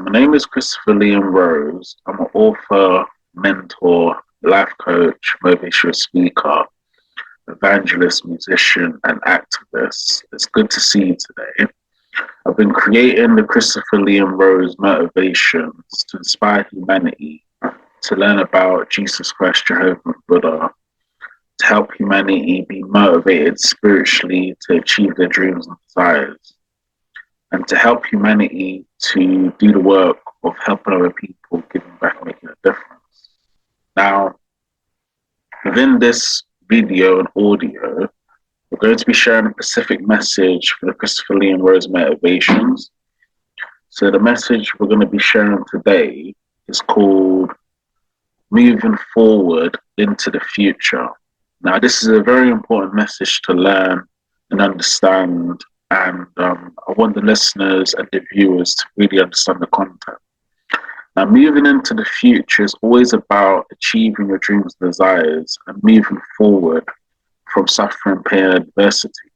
My name is Clrm Rose. I'm an author, mentor, life coach, motivational speaker, evangelist, musician, and activist. It's good to see you today. I've been creating the Clrm Rose motivations to inspire humanity to learn about Jesus Christ, Jehovah, and Buddha, to help humanity be motivated spiritually to achieve their dreams and desires, and to help humanity to do the work of helping other people, giving back, making a difference. Now, within this video and audio, we're going to be sharing a specific message for the Clrm Rose motivations. So the message we're going to be sharing today is called Moving Forward into the Future. Now, this is a very important message to learn and understand, and I want the listeners and the viewers to really understand the content. Now, moving into the future is always about achieving your dreams and desires and moving forward from suffering, pain, and adversity.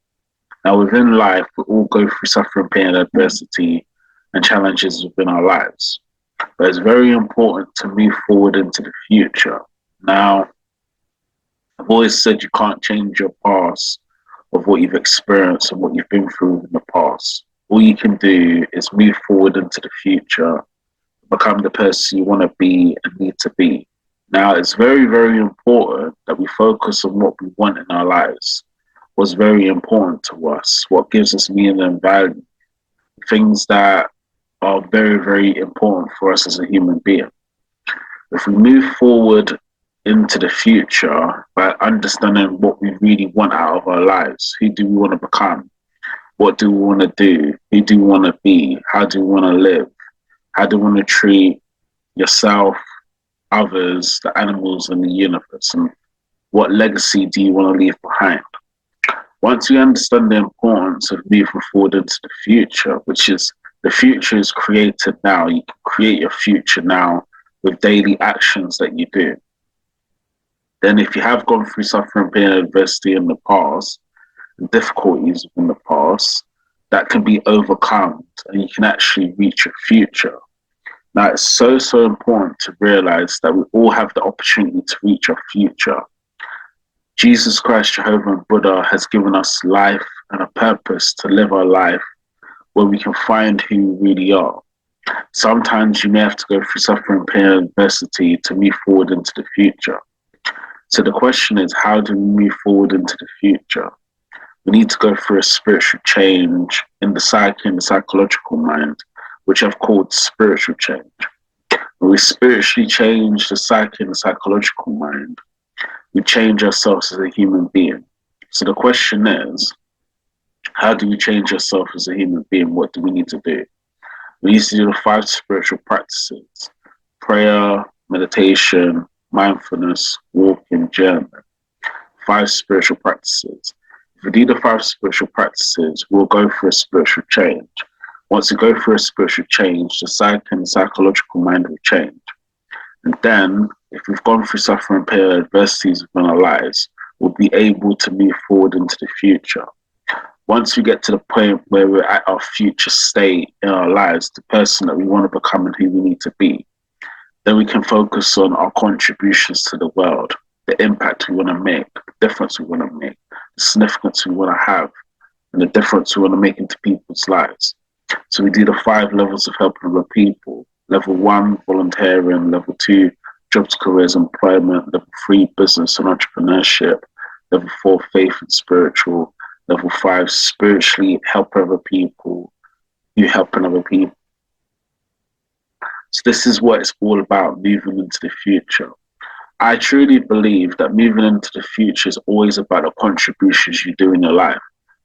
Now, within life, we all go through suffering, pain, and adversity and challenges within our lives. But it's very important to move forward into the future. Now, I've always said you can't change your past of what you've experienced and what you've been through in the past. All you can do is move forward into the future, become the person you want to be and need to be. Now, it's very, very important that we focus on what we want in our lives, what's very important to us, what gives us meaning and value, things that are very, very important for us as a human being. If we move forward into the future by understanding what we really want out of our lives, who do we want to become, what do we want to do, who do we want to be, how do we want to live, how do you want to treat yourself, others, the animals, and the universe? And what legacy do you want to leave behind? Once you understand the importance of moving forward into the future, which is the future is created now, you can create your future now with daily actions that you do. Then if you have gone through suffering, pain, and adversity in the past, and difficulties in the past, that can be overcome and you can actually reach your future. Now, it's so important to realize that we all have the opportunity to reach our future. Jesus Christ, Jehovah, and Buddha has given us life and a purpose to live our life where we can find who we really are. Sometimes you may have to go through suffering, pain, and adversity to move forward into the future. So the question is, how do we move forward into the future? We need to go through a spiritual change in the psyche and the psychological mind, which I've called spiritual change. When we spiritually change the psyche and the psychological mind, we change ourselves as a human being. So the question is, how do we change ourselves as a human being? What do we need to do? We need to do the 5 spiritual practices: prayer, meditation, mindfulness, walking, journaling. 5 spiritual practices. If we do the 5 spiritual practices, we'll go through a spiritual change. Once we go through a spiritual change, the psyche and the psychological mind will change. And then, if we've gone through suffering, pain, and adversities within our lives, we'll be able to move forward into the future. Once we get to the point where we're at our future state in our lives, the person that we want to become and who we need to be, then we can focus on our contributions to the world, the impact we want to make, the difference we want to make, the significance we want to have, and the difference we want to make into people's lives. So we do the 5 levels of helping other people. Level 1, volunteering. Level 2, jobs, careers, employment. Level 3, business and entrepreneurship. Level 4, faith and spiritual. Level 5, spiritually help other people. You helping other people. So this is what it's all about, moving into the future. I truly believe that moving into the future is always about the contributions you do in your life.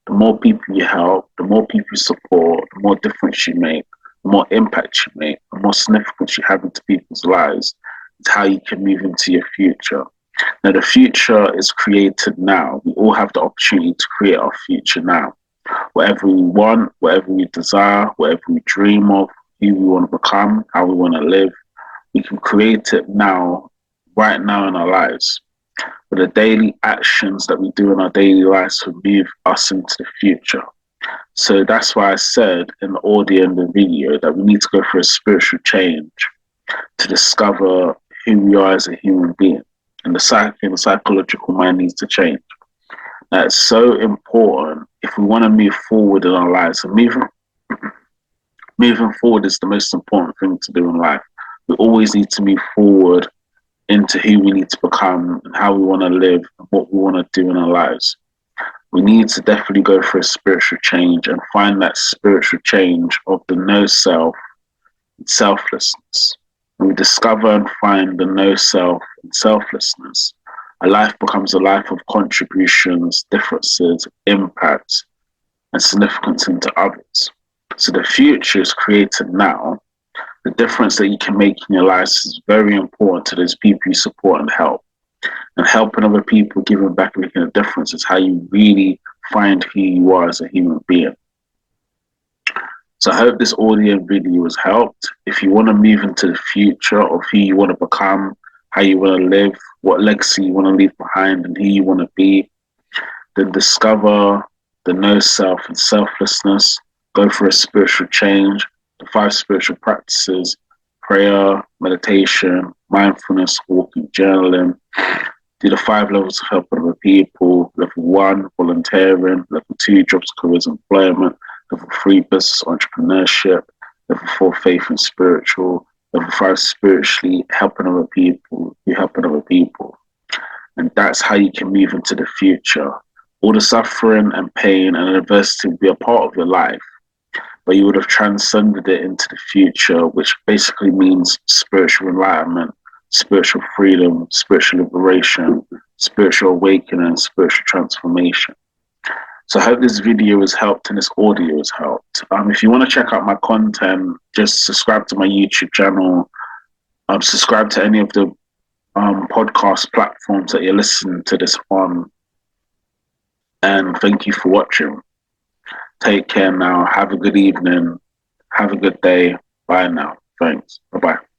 The more people you help, the more people you support, the more difference you make, the more impact you make, the more significance you have into people's lives. It's how you can move into your future. Now, the future is created now. We all have the opportunity to create our future now. Whatever we want, whatever we desire, whatever we dream of, who we want to become, how we want to live, we can create it now, right now in our lives. But the daily actions that we do in our daily lives will move us into the future. So that's why I said in the audio and the video that we need to go through a spiritual change to discover who we are as a human being. And the psychological mind needs to change. That's so important if we want to move forward in our lives. And moving forward is the most important thing to do in life. We always need to move forward into who we need to become and how we want to live and what we want to do in our lives. We need to definitely go for a spiritual change and find that spiritual change of the no self and selflessness. When we discover and find the no self and selflessness, a life becomes a life of contributions, differences, impacts, and significance into others. So the future is created now. The difference that you can make in your life is very important to those people you support and help. And helping other people, giving back, making a difference is how you really find who you are as a human being. So I hope this audio and video has helped. If you want to move into the future of who you want to become, how you want to live, what legacy you want to leave behind, and who you want to be, then discover the no self and selflessness. Go for a spiritual change. The 5 spiritual practices: prayer, meditation, mindfulness, walking, journaling. Do the 5 levels of helping other people. Level 1, volunteering. Level 2, jobs, careers, employment. Level 3, business, entrepreneurship. Level 4, faith and spiritual. Level 5, spiritually, helping other people. You're helping other people. And that's how you can move into the future. All the suffering and pain and adversity will be a part of your life, but you would have transcended it into the future, which basically means spiritual enlightenment, spiritual freedom, spiritual liberation, spiritual awakening, spiritual transformation. So I hope this video has helped and this audio has helped. If you want to check out my content, just subscribe to my YouTube channel, subscribe to any of the podcast platforms that you're listening to this on. And thank you for watching. Take care now. Have a good evening. Have a good day. Bye now. Thanks. Bye-bye.